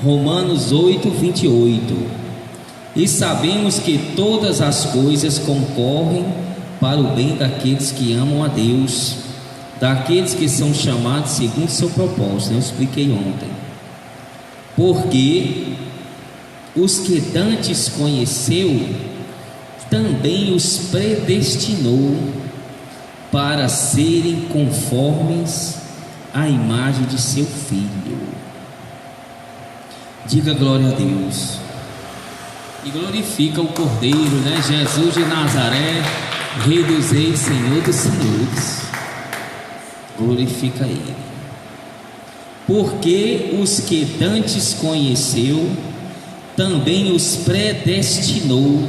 Romanos 8, 28. E sabemos que todas as coisas concorrem para o bem daqueles que amam a Deus, daqueles que são chamados segundo seu propósito. Eu expliquei ontem. Porque os que dantes conheceu, também os predestinou para serem conformes à imagem de seu Filho. Diga glória a Deus. E glorifica o Cordeiro, né? Jesus de Nazaré, Rei dos Reis, Senhor dos Senhores. Glorifica Ele. Porque os que dantes conheceu, também os predestinou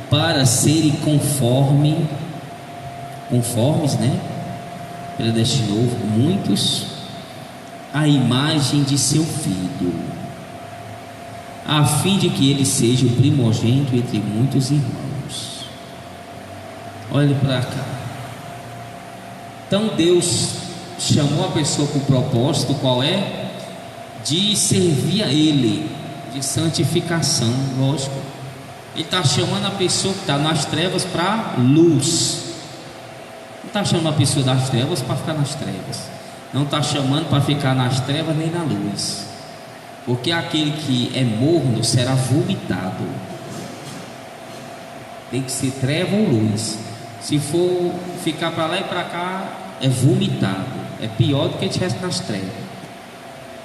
para serem conformes, né? Predestinou muitos à imagem de seu Filho, a fim de que ele seja o primogênito entre muitos irmãos. Olhe para cá. Então Deus chamou a pessoa com o propósito, qual é? De servir a Ele, de santificação, lógico. Ele está chamando a pessoa que está nas trevas para luz. Não está chamando a pessoa das trevas para ficar nas trevas. Não está chamando para ficar nas trevas nem na luz. Porque aquele que é morno será vomitado. Tem que ser treva ou luz. Se for ficar para lá e para cá, é vomitado. É pior do que estivesse nas trevas.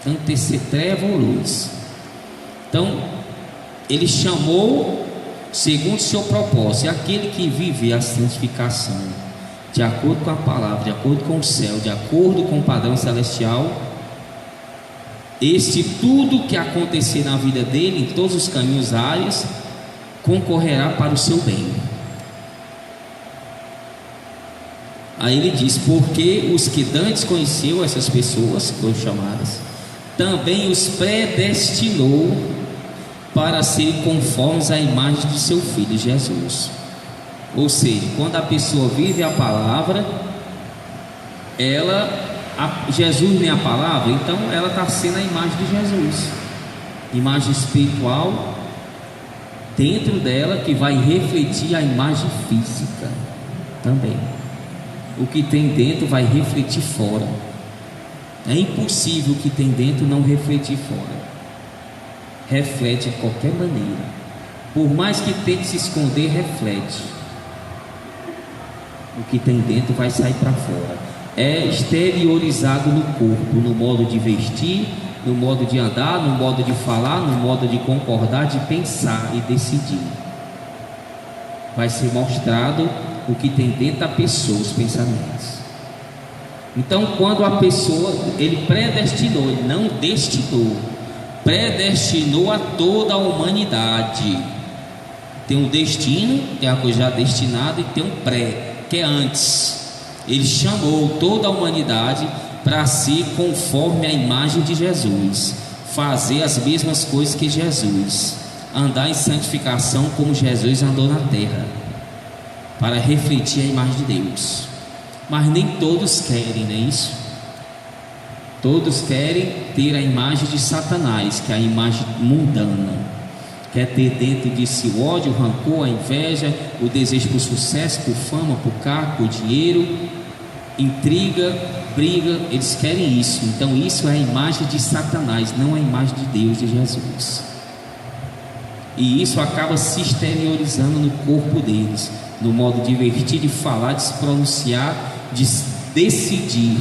Então tem que ser treva ou luz. Então ele chamou segundo o seu propósito. E aquele que vive a santificação de acordo com a palavra, de acordo com o céu, de acordo com o padrão celestial, tudo que acontecer na vida dele, em todos os caminhos, áreas, concorrerá para o seu bem. Aí ele diz: porque os que dantes conheceu, essas pessoas que foram chamadas, também os predestinou para serem conformes à imagem de seu Filho Jesus. Ou seja, quando a pessoa vive a palavra, Jesus nem a palavra, então ela está sendo a imagem de Jesus, imagem espiritual dentro dela, que vai refletir a imagem física também. O que tem dentro vai refletir fora. É impossível o que tem dentro não refletir fora. Reflete de qualquer maneira. Por mais que tente se esconder, reflete. O que tem dentro vai sair para fora. É exteriorizado no corpo, no modo de vestir, no modo de andar, no modo de falar, no modo de concordar, de pensar e decidir. Vai ser mostrado o que tem dentro da pessoa, os pensamentos. Então, quando a pessoa, ele predestinou, ele não destinou, predestinou a toda a humanidade. Tem um destino, que é a coisa já destinada, e tem um pré, que é antes. Ele chamou toda a humanidade para si conforme a imagem de Jesus, fazer as mesmas coisas que Jesus, andar em santificação como Jesus andou na terra, para refletir a imagem de Deus. Mas nem todos querem, não é isso? Todos querem ter a imagem de Satanás, que é a imagem mundana. Quer ter dentro de si o ódio, o rancor, a inveja, o desejo por sucesso, por fama, por cargo, por dinheiro, intriga, briga. Eles querem isso. Então isso é a imagem de Satanás, não a imagem de Deus, de Jesus. E isso acaba se exteriorizando no corpo deles, no modo de vestir, de falar, de se pronunciar, de decidir.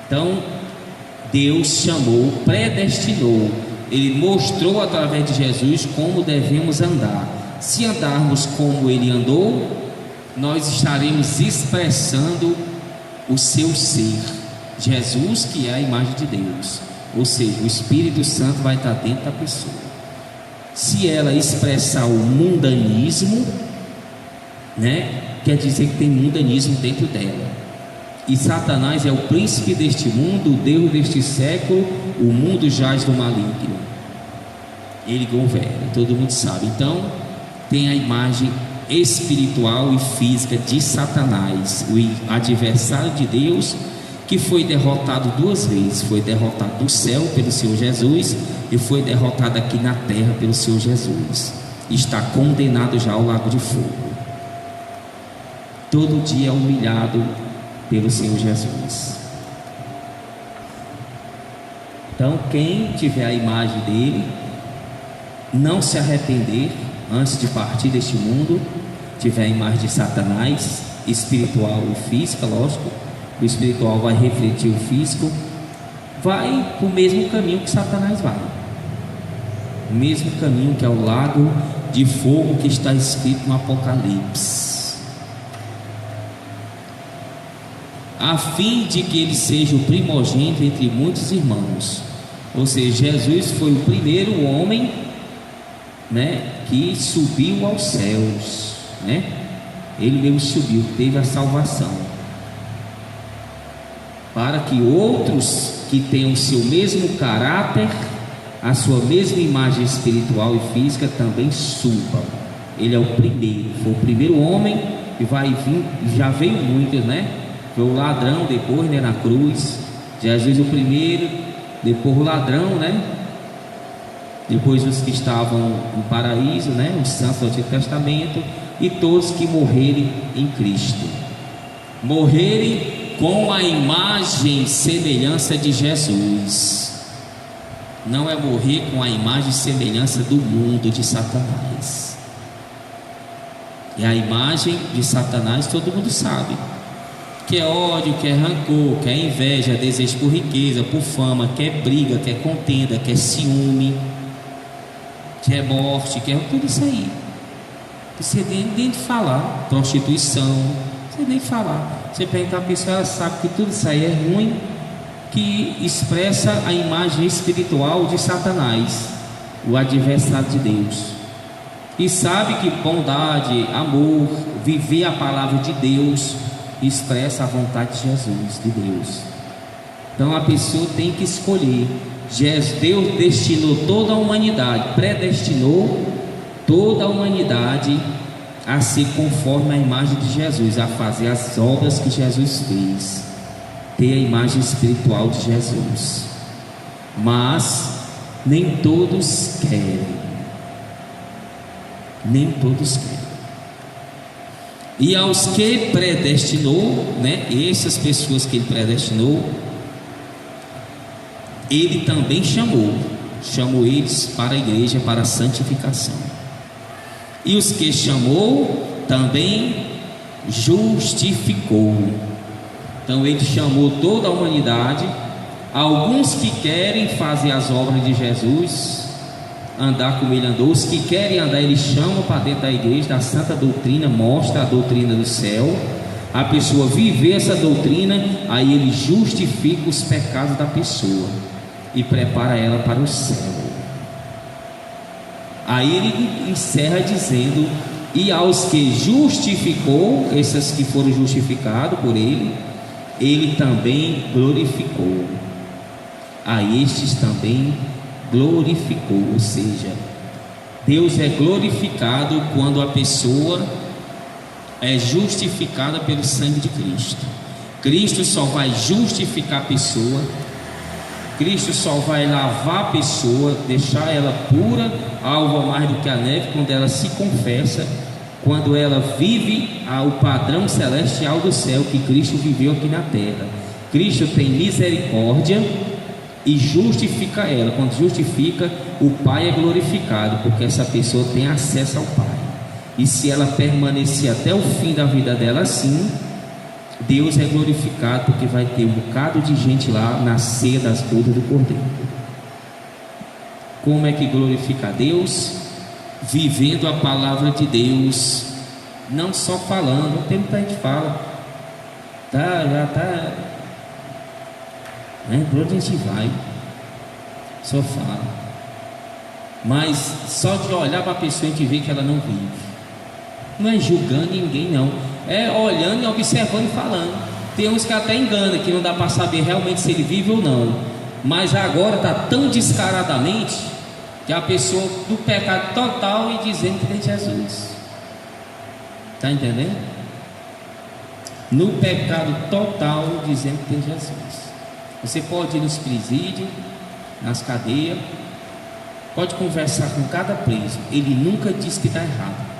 Então Deus chamou, predestinou. Ele mostrou através de Jesus como devemos andar. Se andarmos como Ele andou, nós estaremos expressando o seu ser, Jesus, que é a imagem de Deus. Ou seja, o Espírito Santo vai estar dentro da pessoa. Se ela expressar o mundanismo, né, quer dizer que tem mundanismo dentro dela. E Satanás é o príncipe deste mundo, o Deus deste século. O mundo jaz do maligno. Ele governa, todo mundo sabe. Então tem a imagem espiritual e física de Satanás, o adversário de Deus, que foi derrotado duas vezes. Foi derrotado do céu pelo Senhor Jesus e foi derrotado aqui na terra pelo Senhor Jesus. Está condenado já ao lago de fogo. Todo dia é humilhado pelo Senhor Jesus. Então, quem tiver a imagem dele, não se arrepender antes de partir deste mundo, tiver a imagem de Satanás, espiritual e física, lógico, o espiritual vai refletir o físico, vai para o mesmo caminho que Satanás vai, o mesmo caminho que é o lago de fogo que está escrito no Apocalipse, a fim de que ele seja o primogênito entre muitos irmãos. Ou seja, Jesus foi o primeiro homem, que subiu aos céus, ele mesmo subiu, teve a salvação, para que outros que tenham o seu mesmo caráter, a sua mesma imagem espiritual e física também subam. Ele é o primeiro, foi o primeiro homem, e vai vir, já veio muitos, foi o ladrão depois, na cruz, Jesus o primeiro, depois o ladrão, depois os que estavam no paraíso, os santos do Antigo Testamento, e todos que morrerem em Cristo, morrerem com a imagem e semelhança de Jesus. Não é morrer com a imagem e semelhança do mundo, de Satanás. E a imagem de Satanás todo mundo sabe, que é ódio, que é rancor, que é inveja, desejo por riqueza, por fama, que é briga, que é contenda, que é ciúme, que é morte, que é tudo isso aí. Você nem de falar, prostituição, você nem falar. Você pergunta a pessoa, ela sabe que tudo isso aí é ruim, que expressa a imagem espiritual de Satanás, o adversário de Deus. E sabe que bondade, amor, viver a palavra de Deus expressa a vontade de Jesus, de Deus. Então a pessoa tem que escolher. Deus destinou toda a humanidade, predestinou toda a humanidade a ser conforme a imagem de Jesus, a fazer as obras que Jesus fez, ter a imagem espiritual de Jesus. Mas nem todos querem, nem todos querem. E aos que predestinou, essas pessoas que ele predestinou, ele também chamou eles para a igreja, para a santificação. E os que chamou, também justificou. Então ele chamou toda a humanidade. Alguns que querem fazer as obras de Jesus, andar como ele andou. Os que querem andar, ele chama para dentro da igreja, da santa doutrina, mostra a doutrina do céu. A pessoa viver essa doutrina, aí ele justifica os pecados da pessoa e prepara ela para o céu. Aí ele encerra dizendo: e aos que justificou, esses que foram justificados por ele, ele também glorificou. A estes também glorificou. Ou seja, Deus é glorificado quando a pessoa é justificada pelo sangue de Cristo. Cristo só vai justificar a pessoa, Cristo só vai lavar a pessoa, deixar ela pura, alva mais do que a neve, quando ela se confessa, quando ela vive o padrão celestial do céu que Cristo viveu aqui na terra. Cristo tem misericórdia e justifica ela. Quando justifica, o Pai é glorificado, porque essa pessoa tem acesso ao Pai. E se ela permanecer até o fim da vida dela assim, Deus é glorificado, porque vai ter um bocado de gente lá na ceia das bodas do Cordeiro. Como é que glorifica a Deus? Vivendo a palavra de Deus, não só falando. Não tem muita gente que fala, já tá, por onde a gente vai, só fala, mas só de olhar para a pessoa a gente vê que ela não vive. Não é julgando ninguém, não, é olhando e observando e falando. Tem uns que até enganam, que não dá para saber realmente se ele vive ou não, mas agora está tão descaradamente que a pessoa do pecado total e dizendo que tem Jesus. Está entendendo? no pecado total, dizendo que tem Jesus. Você pode ir nos presídios, nas cadeias, pode conversar com cada preso, ele nunca diz que está errado.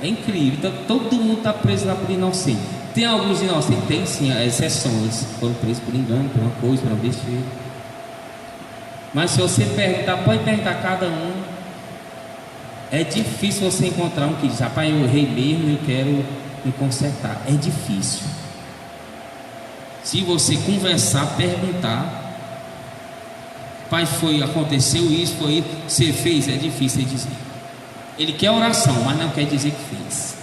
É incrível. Então todo mundo está preso lá por inocente. Tem alguns inocentes, tem sim exceções, foram presos por engano, por uma coisa, por uma besteira. Mas se você perguntar, pode perguntar a cada um, é difícil você encontrar um que diz: rapaz, eu errei mesmo, eu quero me consertar. É difícil. Se você conversar, perguntar, pai, aconteceu isso, foi isso, você fez, é difícil dizer. Ele quer oração, mas não quer dizer que fez.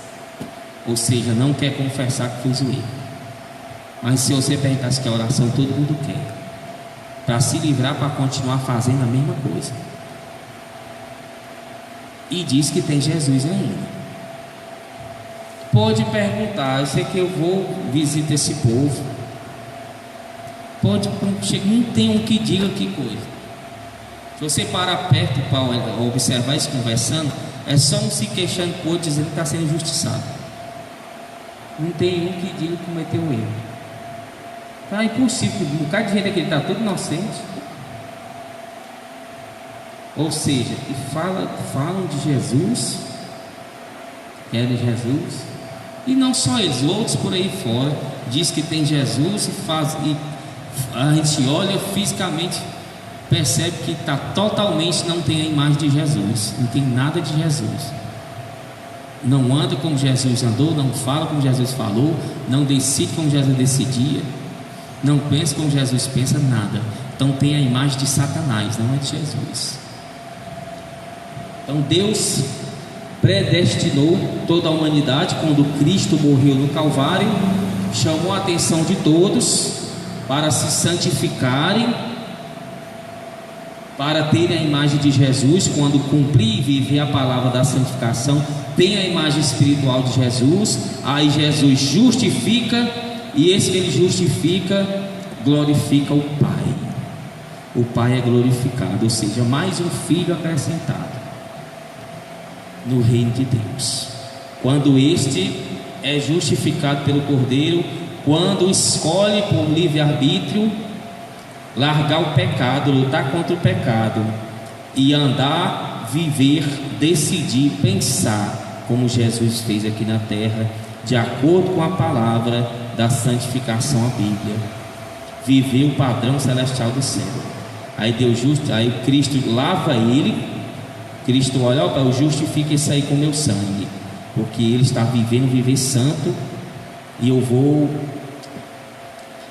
Ou seja, não quer confessar que fez o erro. Mas se você perguntar se quer oração, todo mundo quer, para se livrar, para continuar fazendo a mesma coisa. E diz que tem Jesus ainda. Pode perguntar: eu sei que eu vou visitar esse povo. Pode, não tem um que diga que coisa. Se você parar perto para observar isso conversando, é só um se queixando com o outro, dizendo que está sendo injustiçado. Não tem um que diga que cometeu um erro. Está impossível. Um bocado de gente aqui está tudo inocente. Ou seja, e falam de Jesus, querem Jesus, e não só eles, outros por aí fora diz que tem Jesus e a gente olha fisicamente, percebe que está totalmente, não tem a imagem de Jesus, não tem nada de Jesus, não anda como Jesus andou, não fala como Jesus falou, não decide como Jesus decidia, não pensa como Jesus pensa, nada. Então tem a imagem de Satanás, não é de Jesus. Então Deus predestinou toda a humanidade quando Cristo morreu no Calvário, chamou a atenção de todos para se santificarem, para terem a imagem de Jesus. Quando cumprir e viver a palavra da santificação, tem a imagem espiritual de Jesus. Aí Jesus justifica, e esse que ele justifica glorifica o Pai. O Pai é glorificado, ou seja, mais um filho acrescentado no reino de Deus. Quando este é justificado pelo Cordeiro, quando escolhe por livre-arbítrio largar o pecado, lutar contra o pecado e andar, viver, decidir, pensar como Jesus fez aqui na terra, de acordo com a palavra da santificação, a Bíblia, viver o padrão celestial do céu. Aí Deus aí Cristo lava ele. Cristo olha: opa, eu justifico isso aí com meu sangue, porque ele está vivendo viver santo, e eu vou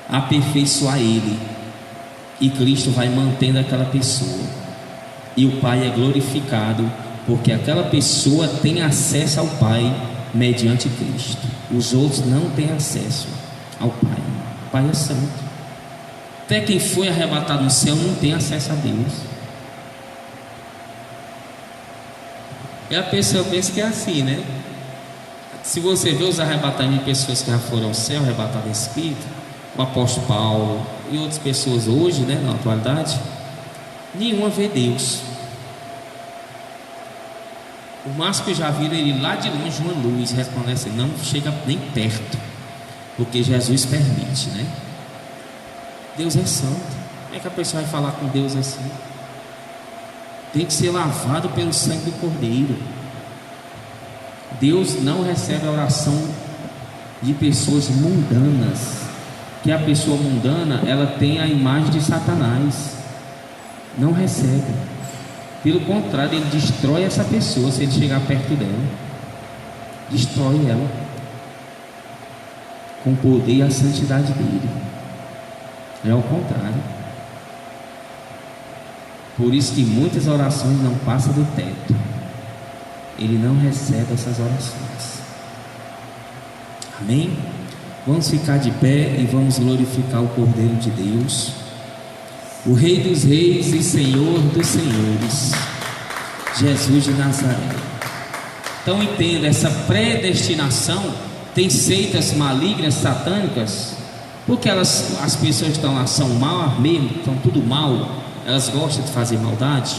aperfeiçoar ele, e Cristo vai mantendo aquela pessoa, e o Pai é glorificado, porque aquela pessoa tem acesso ao Pai mediante Cristo. Os outros não têm acesso ao Pai. O Pai é santo. Até quem foi arrebatado no céu não tem acesso a Deus. E a pessoa pensa que é assim, né? Se você vê os arrebatamentos de pessoas que já foram ao céu, arrebatadas em espírito, o apóstolo Paulo e outras pessoas hoje, né, na atualidade, nenhuma vê Deus. O máximo que já viram ele lá de longe, uma luz, resplandece, não chega nem perto, porque Jesus permite, né? Deus é santo. Como é que a pessoa vai falar com Deus assim? Tem que ser lavado pelo sangue do Cordeiro. Deus não recebe a oração de pessoas mundanas, que a pessoa mundana, ela tem a imagem de Satanás. Não recebe. Pelo contrário, ele destrói essa pessoa se ele chegar perto dela. Destrói ela com o poder e a santidade dele. É ao contrário. Por isso que muitas orações não passam do teto. Ele não recebe essas orações. Amém? Vamos ficar de pé e vamos glorificar o Cordeiro de Deus, o Rei dos Reis e Senhor dos Senhores, Jesus de Nazaré. Então entenda, essa predestinação tem seitas malignas, satânicas, porque as pessoas que estão lá são mal mesmo, estão tudo mal, elas gostam de fazer maldade.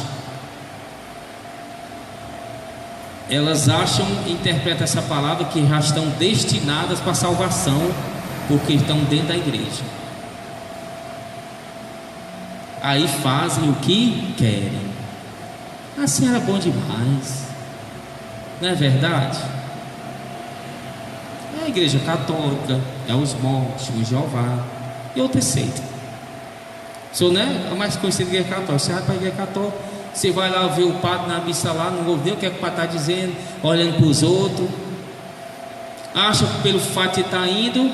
elas acham, interpretam essa palavra que já estão destinadas para a salvação, porque estão dentro da igreja. Aí fazem o que querem. Assim era bom demais, não é verdade? É a igreja católica, é os mortos, o Jeová e outra seita. Sou, né? A mais conhecida igreja católica. Você vai para a igreja católica, você vai lá ver o padre na missa lá, não ouve o que é que o padre está dizendo, olhando para os outros, acha que pelo fato de estar indo,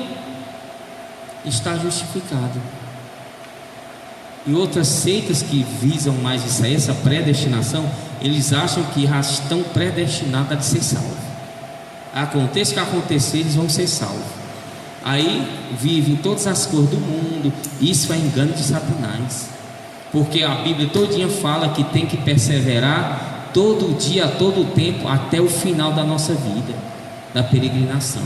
está justificado. E outras seitas que visam mais isso aí, essa predestinação, eles acham que já estão predestinados a ser salvos. Aconteça o que acontecer, eles vão ser salvos. Aí vivem todas as coisas do mundo. Isso é engano de Satanás, porque a Bíblia todinha fala que tem que perseverar todo dia, todo tempo, até o final da nossa vida, da peregrinação.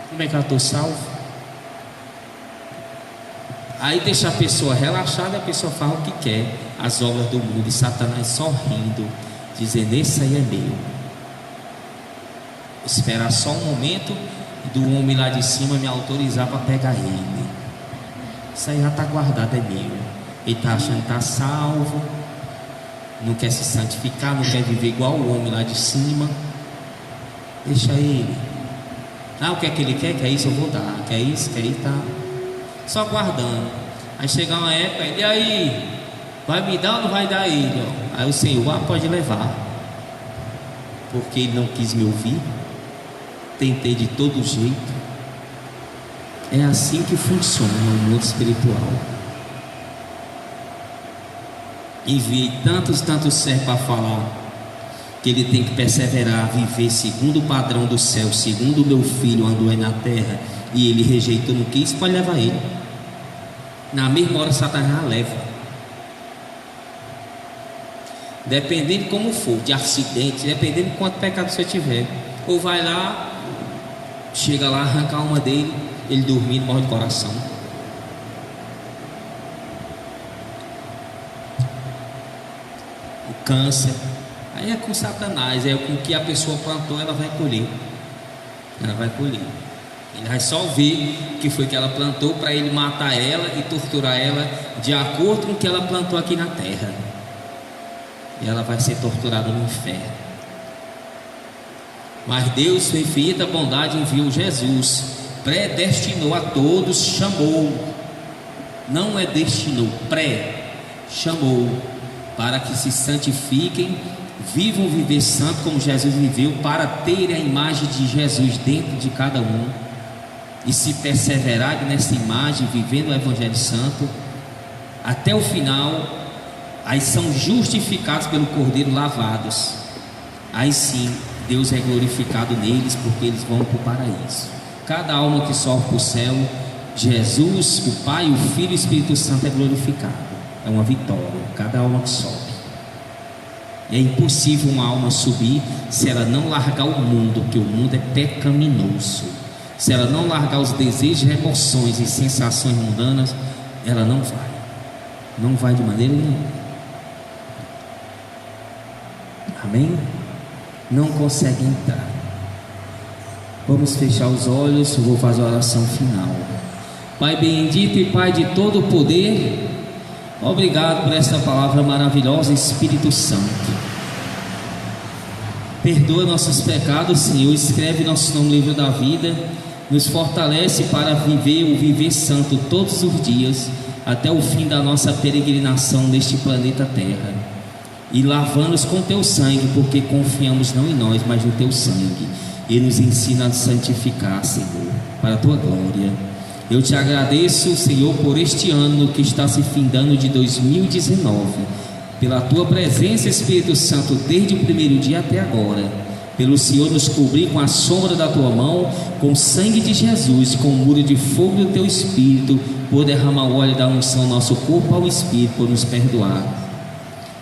Como é que eu estou salvo? Aí deixa a pessoa relaxada, a pessoa faz o que quer, as obras do mundo, e Satanás sorrindo, dizendo: esse aí é meu. Esperar só um momento do homem lá de cima me autorizar para pegar ele. Isso aí já está guardado, é meu. Ele está achando que está salvo, não quer se santificar, não quer viver igual o homem lá de cima. Deixa ele. O que é que ele quer? Que é isso eu vou dar. Que é isso, que aí está só guardando. Aí chega uma época, e aí, vai me dar ou não vai dar ele? Aí o Senhor pode levar, porque ele não quis me ouvir. Tentei de todo jeito. É assim que funciona o mundo espiritual. Enviei tantos servos para falar que ele tem que perseverar, viver segundo o padrão do céu, segundo o meu filho andou aí na terra, e ele rejeitou, não quis, pode levar ele. Na mesma hora Satanás leva. Dependendo de como for, de acidente, dependendo de quanto pecado você tiver. Ou vai lá, chega lá, arranca a alma dele, ele dormindo, morre de coração. O câncer, aí é com Satanás, é com o que a pessoa plantou, ela vai colher. Ela vai colher. Ele vai só ver o que foi que ela plantou, para ele matar ela e torturar ela de acordo com o que ela plantou aqui na terra. E ela vai ser torturada no inferno. Mas Deus, sua infinita bondade, enviou Jesus, predestinou a todos, chamou. Não é destinou, chamou, para que se santifiquem, vivam viver santo como Jesus viveu, para terem a imagem de Jesus dentro de cada um, e se perseverarem nessa imagem, vivendo o Evangelho Santo até o final, aí são justificados pelo Cordeiro, lavados. Aí sim Deus é glorificado neles, porque eles vão para o paraíso. Cada alma que sobe para o céu, Jesus, o Pai, o Filho e o Espírito Santo é glorificado. É uma vitória, cada alma que sobe. É impossível uma alma subir se ela não largar o mundo, porque o mundo é pecaminoso. Se ela não largar os desejos, emoções e sensações mundanas, ela não vai. Não vai de maneira nenhuma. Amém? Não consegue entrar. Vamos fechar os olhos, eu vou fazer a oração final. Pai bendito e Pai de todo o poder, obrigado por esta palavra maravilhosa, Espírito Santo. Perdoa nossos pecados, Senhor, escreve nosso nome no livro da vida, nos fortalece para viver o viver santo todos os dias, até o fim da nossa peregrinação neste planeta Terra, e lava-nos com teu sangue, porque confiamos não em nós, mas no teu sangue, e nos ensina a santificar, Senhor, para a tua glória. Eu te agradeço, Senhor, por este ano que está se findando de 2019, pela tua presença, Espírito Santo, desde o primeiro dia até agora, pelo Senhor nos cobrir com a sombra da tua mão, com o sangue de Jesus, com o muro de fogo do teu Espírito, por derramar o óleo da unção no nosso corpo ao Espírito, por nos perdoar.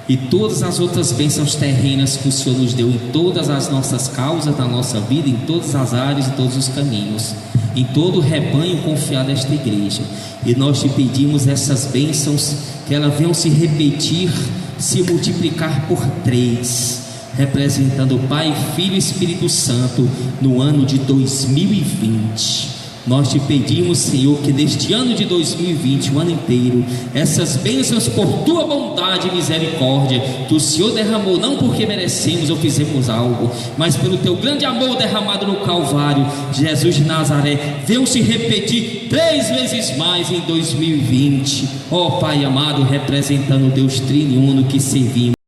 e todas as outras bênçãos terrenas que o Senhor nos deu em todas as nossas causas da nossa vida, em todas as áreas e todos os caminhos, em todo o rebanho confiado desta igreja. E nós te pedimos essas bênçãos, que elas venham se repetir, se multiplicar por 3, representando o Pai, Filho e Espírito Santo no ano de 2020. Nós te pedimos, Senhor, que neste ano de 2020, o ano inteiro, essas bênçãos por tua bondade e misericórdia, que o Senhor derramou, não porque merecemos ou fizemos algo, mas pelo teu grande amor derramado no Calvário, Jesus de Nazaré, venham se repetir 3 vezes mais em 2020. Ó Pai amado, representando o Deus triuno que servimos.